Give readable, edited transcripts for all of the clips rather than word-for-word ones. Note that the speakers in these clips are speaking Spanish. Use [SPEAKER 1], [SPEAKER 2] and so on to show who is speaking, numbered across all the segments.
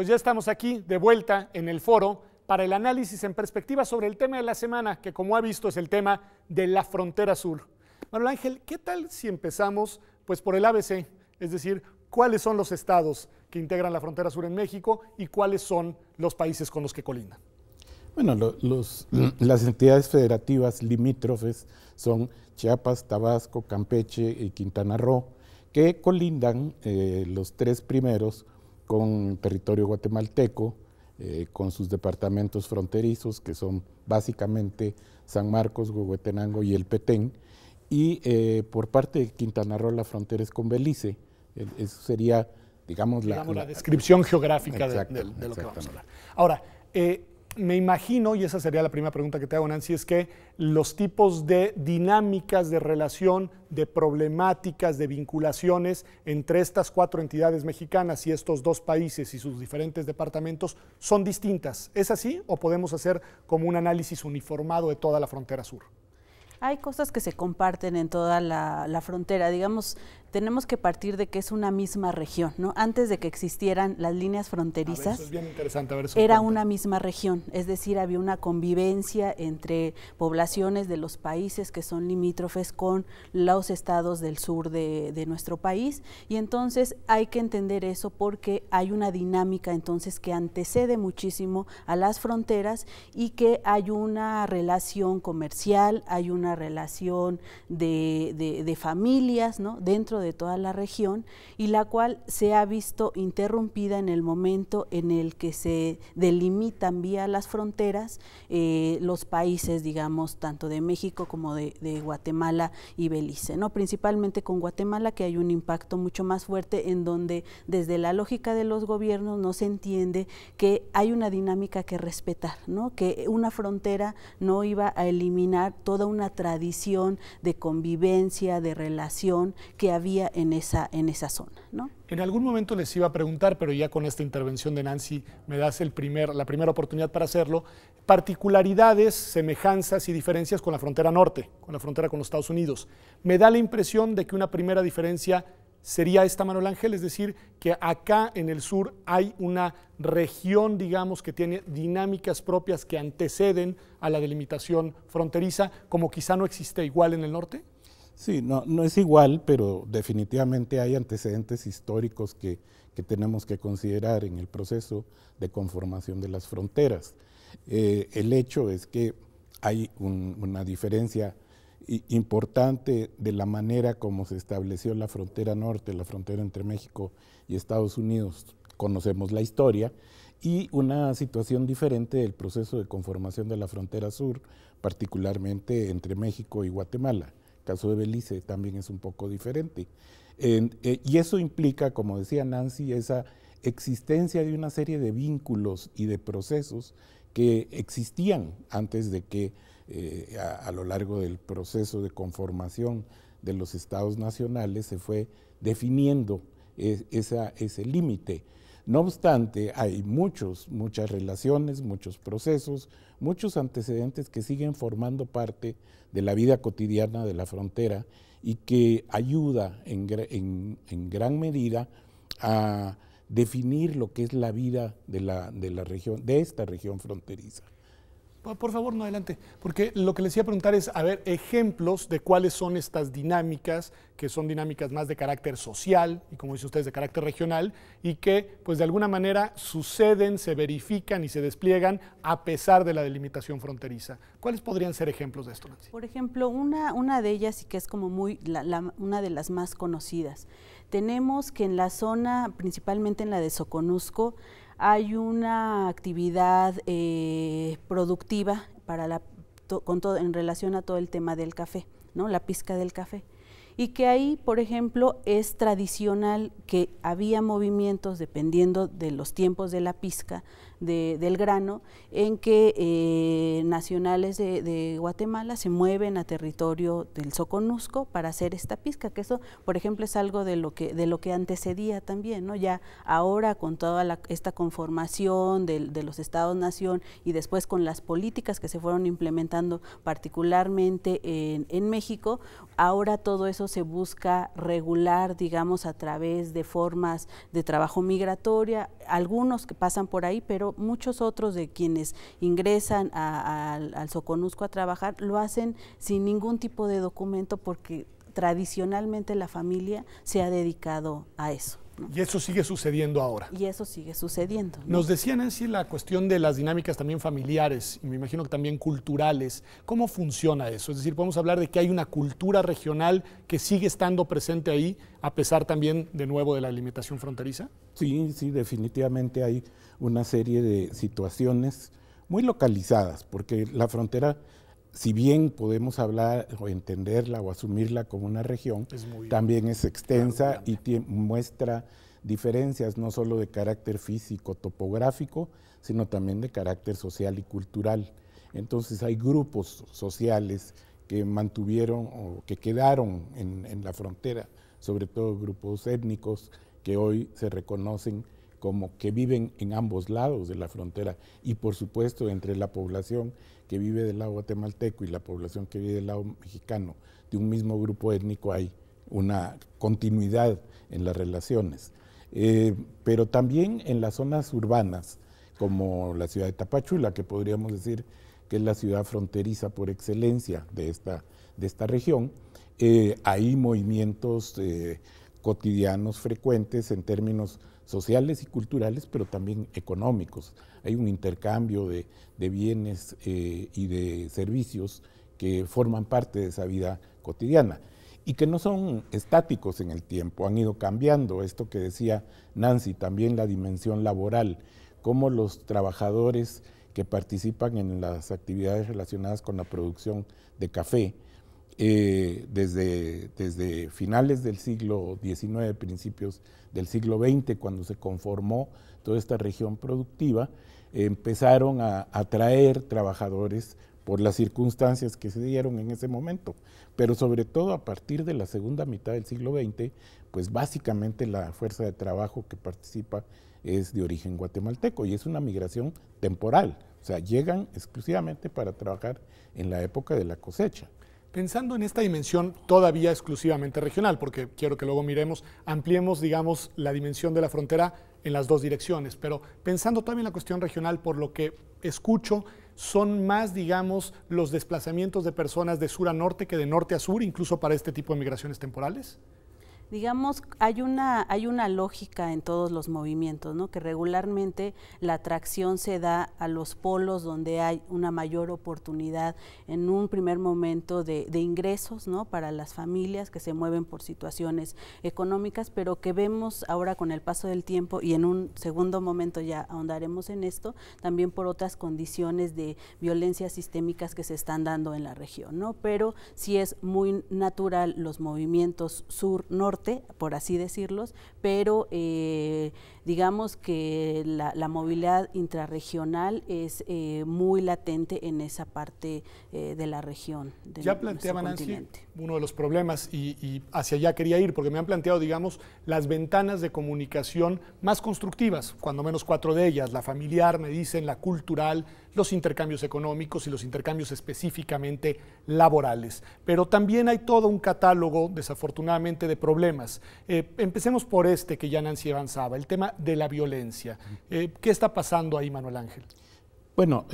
[SPEAKER 1] pues ya estamos aquí de vuelta en el foro para el análisis en perspectiva sobre el tema de la semana, que como ha visto es el tema de la frontera sur. Manuel Ángel, ¿qué tal si empezamos pues por el ABC? Es decir, ¿cuáles son los estados que integran la frontera sur en México y cuáles son los países con los que colindan?
[SPEAKER 2] Bueno, las entidades federativas limítrofes son Chiapas, Tabasco, Campeche y Quintana Roo, que colindan los tres primeros con territorio guatemalteco, con sus departamentos fronterizos, que son básicamente San Marcos, Huehuetenango y El Petén, y por parte de Quintana Roo la frontera es con Belice. Eso sería, digamos la
[SPEAKER 1] descripción geográfica de lo que vamos a hablar. Ahora, me imagino, y esa sería la primera pregunta que te hago, Nancy, es que los tipos de dinámicas de relación, de problemáticas, de vinculaciones entre estas cuatro entidades mexicanas y estos dos países y sus diferentes departamentos son distintas. ¿Es así o podemos hacer como un análisis uniformado de toda la frontera sur?
[SPEAKER 3] Hay cosas que se comparten en toda la frontera, digamos, tenemos que partir de que es una misma región, ¿no? Antes de que existieran las líneas fronterizas,
[SPEAKER 1] eso es bien interesante,
[SPEAKER 3] era una misma región, es decir, había una convivencia entre poblaciones de los países que son limítrofes con los estados del sur de nuestro país, y entonces hay que entender eso porque hay una dinámica entonces que antecede muchísimo a las fronteras y que hay una relación comercial, hay una relación de familias, ¿no? Dentro de toda la región, y la cual se ha visto interrumpida en el momento en el que se delimitan vía las fronteras los países, digamos, tanto de México como de Guatemala y Belice, ¿no? Principalmente con Guatemala, que hay un impacto mucho más fuerte en donde desde la lógica de los gobiernos no se entiende que hay una dinámica que respetar, ¿no? Que una frontera no iba a eliminar toda una tradición de convivencia, de relación que había en esa zona, ¿no?
[SPEAKER 1] En algún momento les iba a preguntar, pero ya con esta intervención de Nancy me das la primera oportunidad para hacerlo, particularidades, semejanzas y diferencias con la frontera norte, con la frontera con los Estados Unidos. Me da la impresión de que una primera diferencia sería esta, Manuel Ángel, es decir, que acá en el sur hay una región, digamos, que tiene dinámicas propias que anteceden a la delimitación fronteriza, como quizá no existe igual en el norte.
[SPEAKER 2] Sí, no es igual, pero definitivamente hay antecedentes históricos que tenemos que considerar en el proceso de conformación de las fronteras. El hecho es que hay una diferencia importante de la manera como se estableció la frontera norte, la frontera entre México y Estados Unidos, conocemos la historia, y una situación diferente del proceso de conformación de la frontera sur, particularmente entre México y Guatemala. El caso de Belice también es un poco diferente. Y eso implica, como decía Nancy, esa existencia de una serie de vínculos y de procesos que existían antes de que a lo largo del proceso de conformación de los estados nacionales se fue definiendo ese límite. No obstante, hay muchas relaciones, muchos procesos, muchos antecedentes que siguen formando parte de la vida cotidiana de la frontera y que ayuda en gran medida a definir lo que es la vida de la región, de esta región fronteriza.
[SPEAKER 1] Por favor, no adelante, porque lo que les iba a preguntar es, a ver, ejemplos de cuáles son estas dinámicas, que son dinámicas más de carácter social y, como dicen ustedes, de carácter regional, y que, pues, de alguna manera suceden, se verifican y se despliegan a pesar de la delimitación fronteriza. ¿Cuáles podrían ser ejemplos de esto, Nancy?
[SPEAKER 3] Por ejemplo, una de ellas, y que es como una de las más conocidas, tenemos que en la zona, principalmente en la de Soconusco, hay una actividad productiva en relación a todo el tema del café, ¿no? La pizca del café. Y que ahí, por ejemplo, es tradicional que había movimientos, dependiendo de los tiempos de la pizca, del grano, en que nacionales de Guatemala se mueven a territorio del Soconusco para hacer esta pizca, que eso, por ejemplo, es algo de lo que antecedía también, ¿no? Ya ahora con toda esta conformación de los estados-nación y después con las políticas que se fueron implementando particularmente en México, ahora todo eso eso se busca regular, digamos, a través de formas de trabajo migratoria, algunos que pasan por ahí, pero muchos otros de quienes ingresan al Soconusco a trabajar lo hacen sin ningún tipo de documento porque tradicionalmente la familia se ha dedicado a eso, ¿no?
[SPEAKER 1] Y eso sigue sucediendo ahora.
[SPEAKER 3] Y eso sigue sucediendo, ¿no?
[SPEAKER 1] Nos decía Nancy la cuestión de las dinámicas también familiares y me imagino que también culturales. ¿Cómo funciona eso? Es decir, podemos hablar de que hay una cultura regional que sigue estando presente ahí, a pesar también, de nuevo, de la limitación fronteriza.
[SPEAKER 2] Sí, sí, definitivamente hay una serie de situaciones muy localizadas, porque la frontera, si bien podemos hablar o entenderla o asumirla como una región, también es extensa y muestra diferencias no solo de carácter físico, topográfico, sino también de carácter social y cultural. Entonces hay grupos sociales que mantuvieron o que quedaron en la frontera, sobre todo grupos étnicos que hoy se reconocen como que viven en ambos lados de la frontera y por supuesto entre la población que vive del lado guatemalteco y la población que vive del lado mexicano, de un mismo grupo étnico hay una continuidad en las relaciones. Pero también en las zonas urbanas, como la ciudad de Tapachula, que podríamos decir que es la ciudad fronteriza por excelencia de esta región, hay movimientos cotidianos frecuentes en términos sociales y culturales, pero también económicos. Hay un intercambio de bienes y de servicios que forman parte de esa vida cotidiana y que no son estáticos en el tiempo, han ido cambiando. Esto que decía Nancy, también la dimensión laboral, cómo los trabajadores que participan en las actividades relacionadas con la producción de café, desde finales del siglo XIX, principios del siglo XX, cuando se conformó toda esta región productiva, empezaron a atraer trabajadores por las circunstancias que se dieron en ese momento, pero sobre todo a partir de la segunda mitad del siglo XX, pues básicamente la fuerza de trabajo que participa es de origen guatemalteco y es una migración temporal, o sea, llegan exclusivamente para trabajar en la época de la cosecha.
[SPEAKER 1] Pensando en esta dimensión todavía exclusivamente regional, porque quiero que luego ampliemos, digamos, la dimensión de la frontera en las dos direcciones, pero pensando todavía en la cuestión regional, por lo que escucho, son más, digamos, los desplazamientos de personas de sur a norte que de norte a sur, incluso para este tipo de migraciones temporales.
[SPEAKER 3] Digamos, hay una lógica en todos los movimientos, ¿no? Que regularmente la atracción se da a los polos donde hay una mayor oportunidad en un primer momento de ingresos, ¿no? Para las familias que se mueven por situaciones económicas, pero que vemos ahora con el paso del tiempo y en un segundo momento ya ahondaremos en esto, también por otras condiciones de violencia sistémicas que se están dando en la región, ¿no? Pero sí es muy natural los movimientos sur-norte, por así decirlos, pero digamos que la movilidad intrarregional es muy latente en esa parte de la región.
[SPEAKER 1] Ya planteaba Nancy uno de los problemas y hacia allá quería ir, porque me han planteado, digamos, las ventanas de comunicación más constructivas, cuando menos 4 de ellas, la familiar, me dicen, la cultural, los intercambios económicos y los intercambios específicamente laborales. Pero también hay todo un catálogo, desafortunadamente, de problemas. Empecemos por este que ya Nancy avanzaba, el tema de la violencia. ¿Qué está pasando ahí, Manuel Ángel?
[SPEAKER 2] Bueno,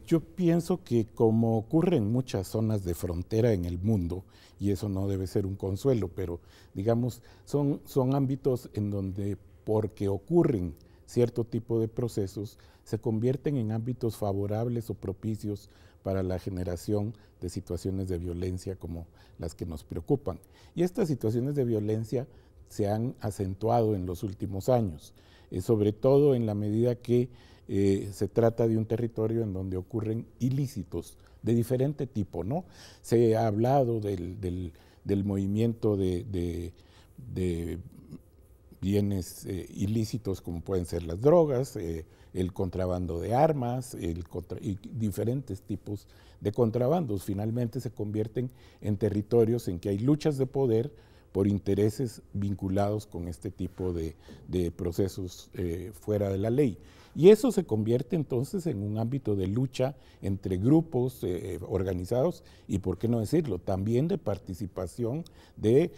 [SPEAKER 2] yo pienso que como ocurre en muchas zonas de frontera en el mundo, y eso no debe ser un consuelo, pero digamos, son ámbitos en donde porque ocurren cierto tipo de procesos, se convierten en ámbitos favorables o propicios para la generación de situaciones de violencia como las que nos preocupan. Y estas situaciones de violencia se han acentuado en los últimos años, sobre todo en la medida que se trata de un territorio en donde ocurren ilícitos de diferente tipo, ¿no? Se ha hablado del movimiento de bienes ilícitos como pueden ser las drogas, el contrabando de armas y diferentes tipos de contrabandos. Finalmente se convierten en territorios en que hay luchas de poder por intereses vinculados con este tipo de procesos fuera de la ley. Y eso se convierte entonces en un ámbito de lucha entre grupos organizados y, por qué no decirlo, también de participación de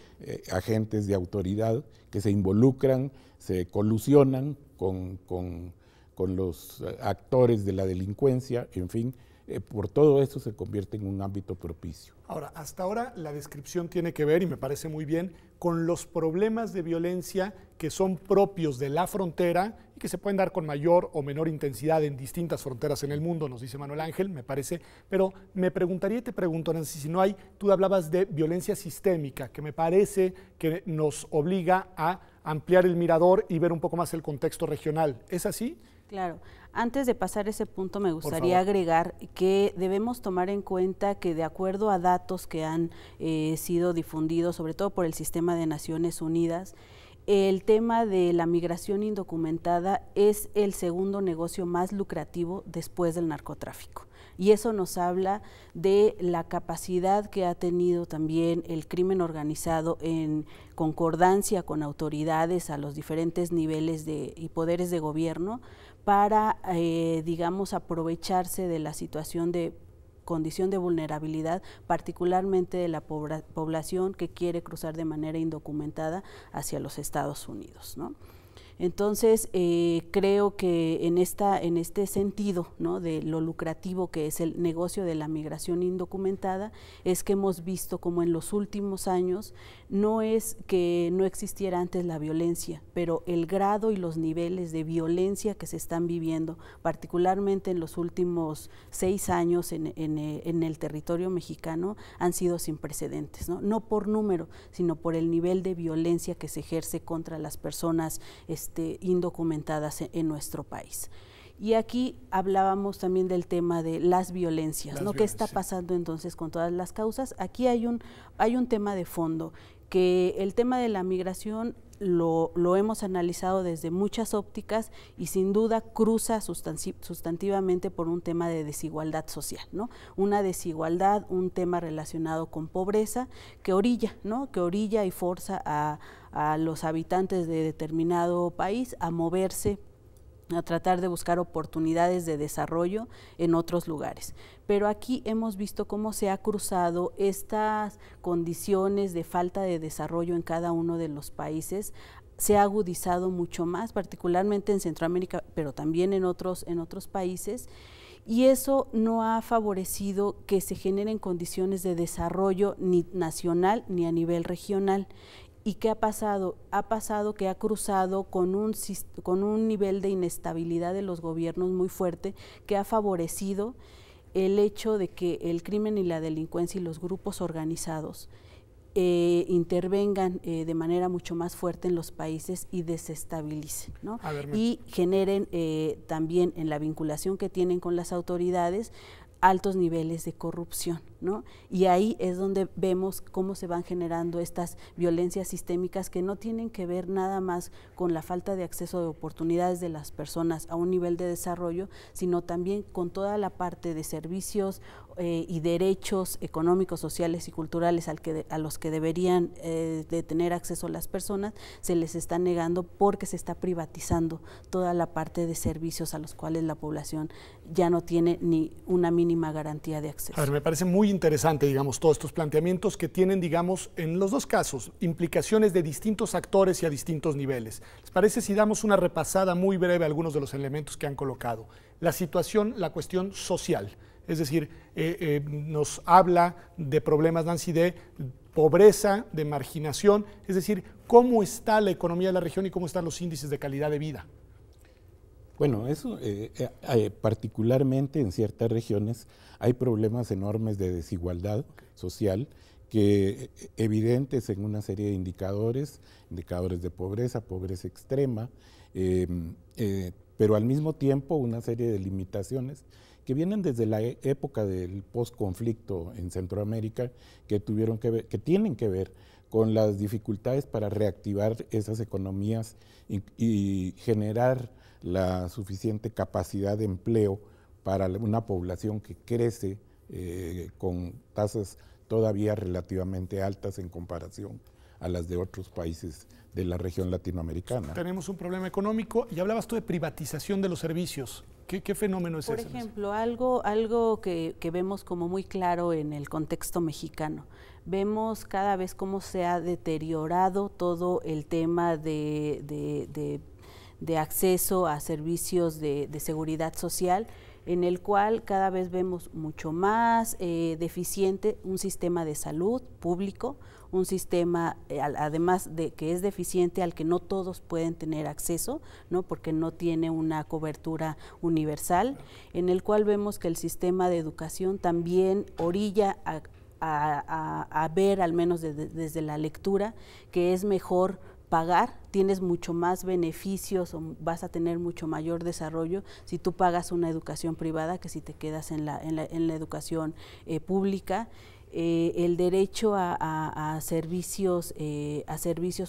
[SPEAKER 2] agentes de autoridad que se involucran, se colusionan con los actores de la delincuencia, en fin, por todo eso se convierte en un ámbito propicio.
[SPEAKER 1] Ahora, hasta ahora la descripción tiene que ver, y me parece muy bien, con los problemas de violencia que son propios de la frontera y que se pueden dar con mayor o menor intensidad en distintas fronteras en el mundo, nos dice Manuel Ángel, me parece, pero me preguntaría y te pregunto, Nancy, si no hay, tú hablabas de violencia sistémica, que me parece que nos obliga a ampliar el mirador y ver un poco más el contexto regional, ¿es así?
[SPEAKER 3] Claro. Antes de pasar ese punto, me gustaría agregar que debemos tomar en cuenta que, de acuerdo a datos que han sido difundidos, sobre todo por el Sistema de Naciones Unidas, el tema de la migración indocumentada es el segundo negocio más lucrativo después del narcotráfico. Y eso nos habla de la capacidad que ha tenido también el crimen organizado en concordancia con autoridades a los diferentes niveles y poderes de gobierno para, digamos, aprovecharse de la situación de condición de vulnerabilidad, particularmente de la población que quiere cruzar de manera indocumentada hacia los Estados Unidos, ¿no? Entonces, creo que en este sentido, ¿no?, de lo lucrativo que es el negocio de la migración indocumentada, es que hemos visto como en los últimos años, no es que no existiera antes la violencia, pero el grado y los niveles de violencia que se están viviendo, particularmente en los últimos 6 años en el territorio mexicano, han sido sin precedentes, ¿no? No por número, sino por el nivel de violencia que se ejerce contra las personas indocumentadas en nuestro país. Y aquí hablábamos también del tema de las violencias, ¿no? ¿Qué está pasando entonces con todas las causas? Aquí hay un tema de fondo, que el tema de la migración lo hemos analizado desde muchas ópticas y sin duda cruza sustantivamente por un tema de desigualdad social, ¿no? Una desigualdad, un tema relacionado con pobreza que orilla, ¿no?, que orilla y forza a los habitantes de determinado país a moverse, a tratar de buscar oportunidades de desarrollo en otros lugares. Pero aquí hemos visto cómo se ha cruzado estas condiciones de falta de desarrollo en cada uno de los países, se ha agudizado mucho más, particularmente en Centroamérica, pero también en otros países, y eso no ha favorecido que se generen condiciones de desarrollo ni nacional ni a nivel regional. ¿Y qué ha pasado? Ha pasado que ha cruzado con un nivel de inestabilidad de los gobiernos muy fuerte que ha favorecido el hecho de que el crimen y la delincuencia y los grupos organizados intervengan de manera mucho más fuerte en los países y desestabilicen, ¿no? Y generen también en la vinculación que tienen con las autoridades altos niveles de corrupción, ¿no? Y ahí es donde vemos cómo se van generando estas violencias sistémicas que no tienen que ver nada más con la falta de acceso de oportunidades de las personas a un nivel de desarrollo, sino también con toda la parte de servicios y derechos económicos, sociales y culturales a los que deberían de tener acceso las personas, se les está negando porque se está privatizando toda la parte de servicios a los cuales la población ya no tiene ni una mínima garantía de acceso.
[SPEAKER 1] A ver, me parece muy interesante, digamos, todos estos planteamientos que tienen, digamos, en los dos casos, implicaciones de distintos actores y a distintos niveles. ¿Les parece si damos una repasada muy breve a algunos de los elementos que han colocado? La situación, la cuestión social. Es decir, nos habla de problemas, Nancy, de pobreza, de marginación, es decir, cómo está la economía de la región y cómo están los índices de calidad de vida.
[SPEAKER 2] Bueno, eso particularmente en ciertas regiones hay problemas enormes de desigualdad social que evidentes en una serie de indicadores de pobreza, pobreza extrema, pero al mismo tiempo una serie de limitaciones que vienen desde la época del posconflicto en Centroamérica, que tienen que ver con las dificultades para reactivar esas economías y generar la suficiente capacidad de empleo para una población que crece con tasas todavía relativamente altas en comparación a las de otros países de la región latinoamericana.
[SPEAKER 1] Tenemos un problema económico y hablabas tú de privatización de los servicios. ¿Qué fenómeno es ese?
[SPEAKER 3] Por ejemplo, algo que vemos como muy claro en el contexto mexicano. Vemos cada vez cómo se ha deteriorado todo el tema de acceso a servicios de seguridad social, en el cual cada vez vemos mucho más deficiente un sistema de salud público, un sistema, además de que es deficiente, al que no todos pueden tener acceso, ¿no? Porque no tiene una cobertura universal, en el cual vemos que el sistema de educación también orilla a ver, al menos desde la lectura, que es mejor pagar, tienes mucho más beneficios o vas a tener mucho mayor desarrollo si tú pagas una educación privada que si te quedas en la educación pública. El derecho a servicios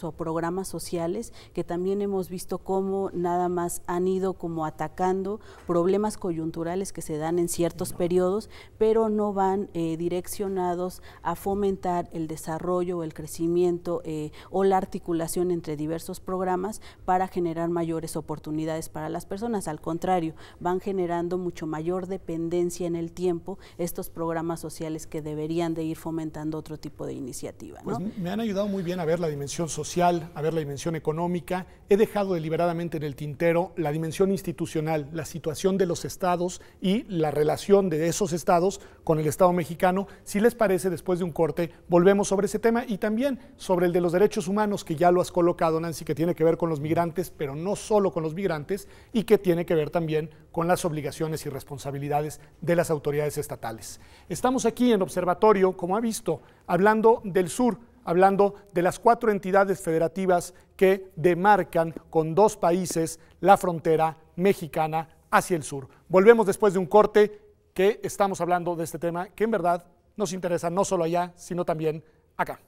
[SPEAKER 3] o programas sociales, que también hemos visto cómo nada más han ido como atacando problemas coyunturales que se dan en ciertos periodos, pero no van direccionados a fomentar el desarrollo o el crecimiento o la articulación entre diversos programas para generar mayores oportunidades para las personas. Al contrario, van generando mucho mayor dependencia en el tiempo estos programas sociales que deberían de ir fomentando otro tipo de iniciativa, ¿no?
[SPEAKER 1] Pues me han ayudado muy bien a ver la dimensión social, a ver la dimensión económica. He dejado deliberadamente en el tintero la dimensión institucional, la situación de los estados y la relación de esos estados con el Estado mexicano. Si les parece, después de un corte, volvemos sobre ese tema y también sobre el de los derechos humanos, que ya lo has colocado, Nancy, que tiene que ver con los migrantes, pero no solo con los migrantes, y que tiene que ver también con las obligaciones y responsabilidades de las autoridades estatales. Estamos aquí en Observatorio, como ha visto, hablando del sur, hablando de las 4 entidades federativas que demarcan con 2 países la frontera mexicana hacia el sur. Volvemos después de un corte, que estamos hablando de este tema que en verdad nos interesa no solo allá, sino también acá.